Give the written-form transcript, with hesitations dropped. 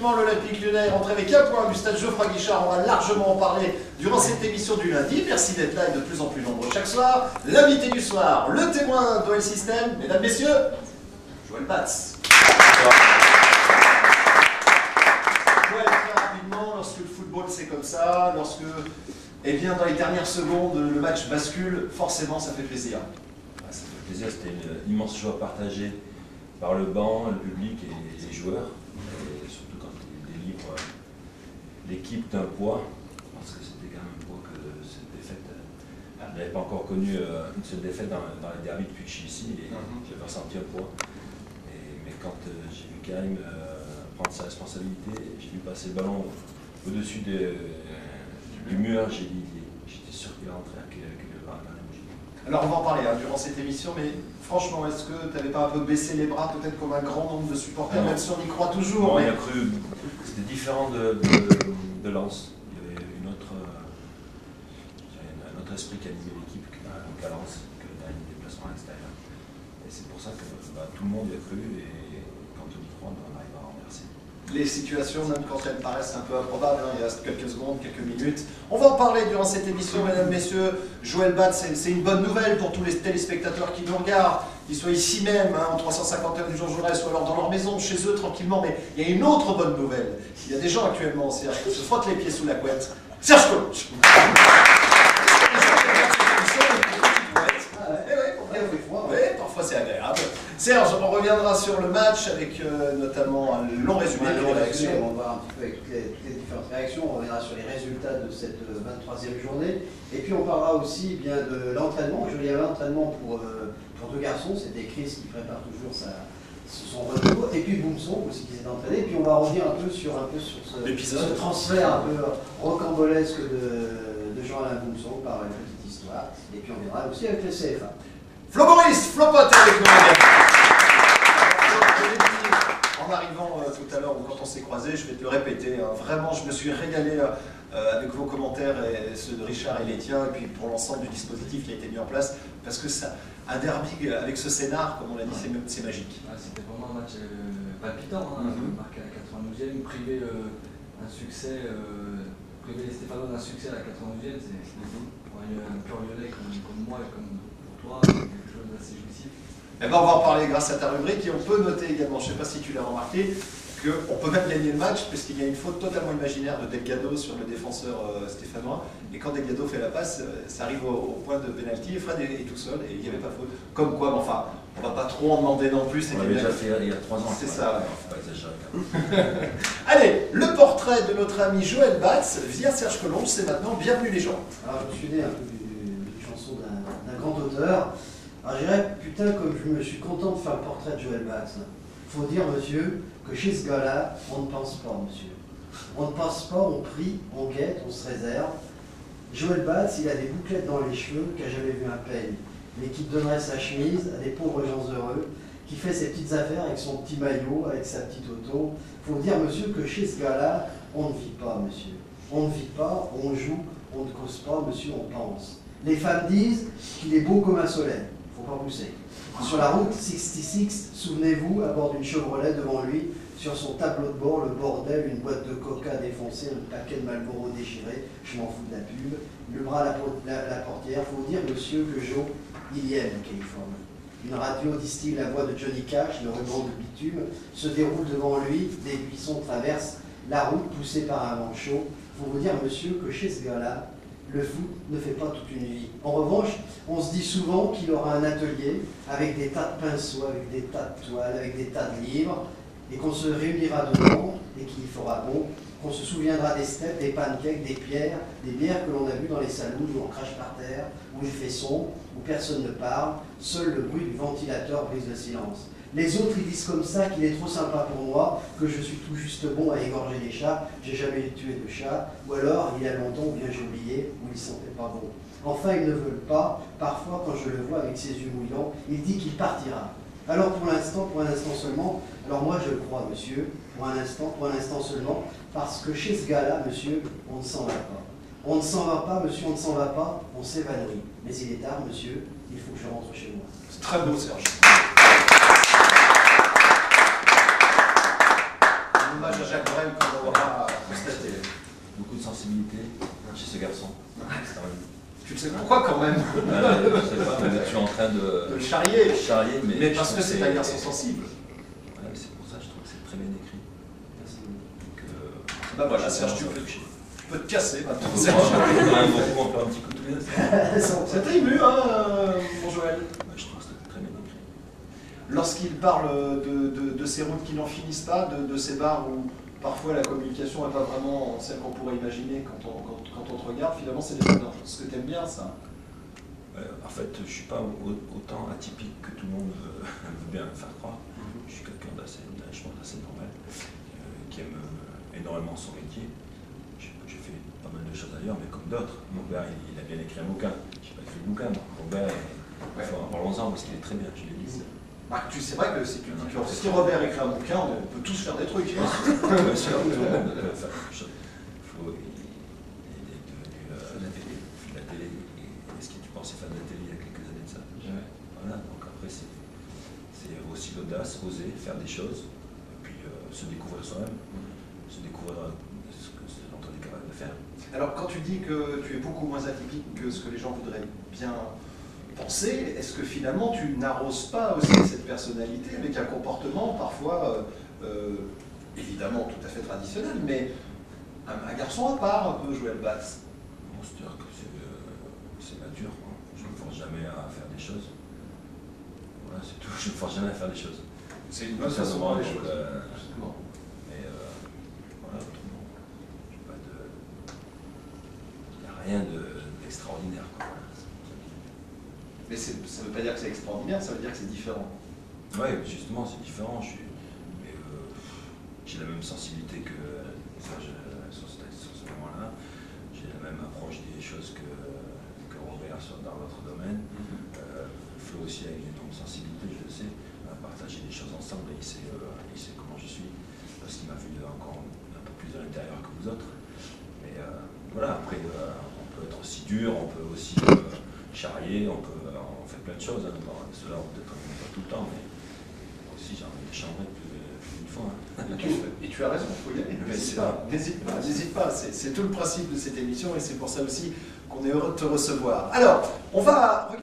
rapidement, l'Olympique Lyonnais est rentré avec un point du stade Geoffroy Guichard. On va largement en parler durant cette émission du lundi. Merci d'être là et de plus en plus nombreux chaque soir. L'invité du soir, le témoin d'OL System, mesdames, messieurs, Joël Batz. Joël, très rapidement, lorsque le football c'est comme ça, lorsque, eh bien, dans les dernières secondes, le match bascule, forcément ça fait plaisir. Ça fait plaisir, c'était une immense joie partagée par le banc, le public et les joueurs. Et surtout quand ils délivrent l'équipe d'un poids, parce que c'était quand même un poids que cette défaite, je n'avais pas encore connu une seule défaite dans les derbies depuis que je suis ici, et j'avais ressenti un poids. Mais quand j'ai vu Karim prendre sa responsabilité, j'ai vu passer le ballon au-dessus du mur, j'étais sûr qu'il allait rentrer avec le bras dans la bougie. Alors on va en parler durant cette émission, mais franchement, est-ce que tu n'avais pas un peu baissé les bras, peut-être comme un grand nombre de supporters, même si on y croit toujours? Non, mais... il a cru, c'était différent de Lens. Il y avait un autre esprit qui animait l'équipe qu'à Lens, que dans les déplacements à l'extérieur. Et c'est pour ça que tout le monde y a cru, et quand on y croit, on arrive à renverser. Les situations, même quand elles paraissent un peu improbables, il reste quelques secondes, quelques minutes. On va en parler durant cette émission, mesdames, messieurs. Joël Batz, c'est une bonne nouvelle pour tous les téléspectateurs qui nous regardent, qu'ils soient ici même, en 351 du Jean Jaurès, ou alors dans leur maison, chez eux, tranquillement. Mais il y a une autre bonne nouvelle. Il y a des gens actuellement qui se frottent les pieds sous la couette. Serge Collonges. Parfois c'est agréable. Serge, on reviendra sur le match avec notamment un long résumé de réactions. On va voir un petit peu avec toutes les différentes réactions, on reviendra sur les résultats de cette 23e journée. Et puis on parlera aussi bien de l'entraînement. Il y avait l'entraînement pour deux garçons, c'était Chris qui prépare toujours son retour, et puis Boumson aussi qui s'est entraîné. Et puis on va revenir un peu sur ce transfert un peu rocambolesque de Jean-Alain Boumson par une petite histoire. Et puis on viendra aussi avec le CFA. Flo Boris, Flo Pote avec nous également. En arrivant tout à l'heure, quand on s'est croisés, je vais te le répéter, vraiment je me suis régalé avec vos commentaires et ceux de Richard et les tiens, et puis pour l'ensemble du dispositif qui a été mis en place, parce que ça, un derby avec ce scénar, comme on l'a dit, c'est magique. C'était vraiment un match palpitant, marqué à la 92e, priver un succès, priver les Stéphanois d'un succès à la 92e, c'est pour un pur lyonnais comme moi et comme pour toi, quelque chose d'assez jouissif. Eh ben on va en parler grâce à ta rubrique, et on peut noter également, je ne sais pas si tu l'as remarqué, qu'on peut même gagner le match, puisqu'il y a une faute totalement imaginaire de Delgado sur le défenseur stéphanois, et quand Delgado fait la passe, ça arrive au point de pénalty, et Fred est tout seul, et il n'y avait pas faute. Comme quoi, mais enfin, on ne va pas trop en demander non plus. On l'avait déjà fait il y a 3 ans. C'est ça. Il ne faut pas exagérer. Allez, le portrait de notre ami Joël Batz via Serge Collonges, c'est maintenant Bienvenue les gens. Alors je me suis né un peu d'une chanson d'un grand auteur. Alors je dirais, putain, comme je me suis content de faire le portrait de Joël Batz. Il faut dire, monsieur, que chez ce gars-là, on ne pense pas, monsieur. On ne pense pas, on prie, on guette, on se réserve. Joël Batz, il a des bouclettes dans les cheveux qu'a jamais vu un peigne, mais qui donnerait sa chemise à des pauvres gens heureux, qui fait ses petites affaires avec son petit maillot, avec sa petite auto. Il faut dire, monsieur, que chez ce gars-là, on ne vit pas, monsieur. On ne vit pas, on joue, on ne cause pas, monsieur, on pense. Les femmes disent qu'il est beau comme un soleil. Il ne faut pas pousser. Sur la route 66, souvenez-vous, à bord d'une Chevrolet devant lui, sur son tableau de bord, le bordel, une boîte de coca défoncée, un paquet de Marlboro déchiré, je m'en fous de la pub, le bras à la portière. Il faut vous dire, monsieur, que Joe, il y aime Californie. Une radio distille la voix de Johnny Cash, le ruban de bitume, se déroule devant lui, des buissons traversent la route poussée par un vent chaud. Il faut vous dire, monsieur, que chez ce gars-là, le foot ne fait pas toute une vie. En revanche, on se dit souvent qu'il aura un atelier avec des tas de pinceaux, avec des tas de toiles, avec des tas de livres, et qu'on se réunira dedans et qu'il fera bon, qu'on se souviendra des steppes, des pancakes, des bières que l'on a vues dans les salons où on crache par terre, où il fait sombre, où personne ne parle, seul le bruit du ventilateur brise le silence. Les autres, ils disent comme ça qu'il est trop sympa pour moi, que je suis tout juste bon à égorger les chats, j'ai jamais tué de chat, ou alors, il y a longtemps, ou bien j'ai oublié, ou il sentait pas bon. Enfin, ils ne veulent pas, parfois, quand je le vois avec ses yeux mouillants, il dit qu'il partira. Alors, pour un instant seulement, alors moi je le crois, monsieur, pour un instant seulement, parce que chez ce gars-là, monsieur, on ne s'en va pas. On ne s'en va pas, monsieur, on ne s'en va pas, on s'évanouit. Mais il est tard, monsieur, il faut que je rentre chez moi. C'est très beau, Serge. hommage à Jacques Brel qu'on aura constaté. Beaucoup de sensibilité chez ce garçon. Tu le sais pourquoi quand même? Je sais pas, mais je suis en train de le charrier. Mais parce que c'est un garçon sensible. Ouais, c'est pour ça que je trouve que c'est très bien écrit. Bah voilà, Serge, tu peux te casser maintenant. On peut un petit coup de pied. C'était ému, hein, mon Joël? Je trouve que c'est très bien écrit. Lorsqu'il parle de ces routes qui n'en finissent pas, de ces bars où parfois la communication n'est pas vraiment celle qu'on pourrait imaginer quand on te regarde, finalement c'est des bonheurs. Ce que tu aimes bien, ça. En fait, je ne suis pas autant atypique que tout le monde veut bien me faire croire. Je suis quelqu'un d'assez normal, qui aime énormément son métier. J'ai fait pas mal de choses ailleurs, mais comme d'autres. Mon père, il a bien écrit un bouquin. Je n'ai pas écrit le bouquin, mon père, parlons-en parce qu'il est très bien, je l'ai lu. Bah, c'est vrai que si tu dis que si Robert écrit un bouquin, on peut tous faire des trucs. Bien sûr, tout le monde peut faire quelque chose. Il est devenu la télé. Est-ce que tu pensais faire de la télé il y a quelques années de ça? Voilà, donc après c'est aussi l'audace, oser faire des choses, et puis se découvrir soi-même, se découvrir ce dont on est capable de faire. Alors quand tu dis que tu es beaucoup moins atypique que ce que les gens voudraient bien penser, est-ce que finalement tu n'arroses pas aussi cette personnalité avec un comportement parfois évidemment tout à fait traditionnel, mais un garçon à part un peu, Joël Batz? C'est-à-dire que c'est nature, quoi. Je ne me force jamais à faire des choses. Voilà, c'est tout, je ne me force jamais à faire des choses. C'est une bonne façon de voir les choses. Mais voilà, autrement, il n'y a rien d'extraordinaire. Mais ça ne veut pas dire que c'est extraordinaire, ça veut dire que c'est différent. Oui, justement, c'est différent. J'ai la même sensibilité que Serge sur ce moment-là. J'ai la même approche des choses que Robert dans votre domaine. Flo aussi a une énorme sensibilité, je le sais. On a partagé des choses ensemble et il sait comment je suis. Parce qu'il m'a vu encore un peu plus à l'intérieur que vous autres. Mais voilà, après, on peut être aussi dur, on peut aussi charrier, on fait plein de choses. Hein. Bon, cela, peut-être pas tout le temps, mais aussi j'ai envie de chambrer plus d'une fois. Hein. Et tu as raison, il faut y aller. N'hésite pas. C'est tout le principe de cette émission et c'est pour ça aussi qu'on est heureux de te recevoir. Alors, on va regarder.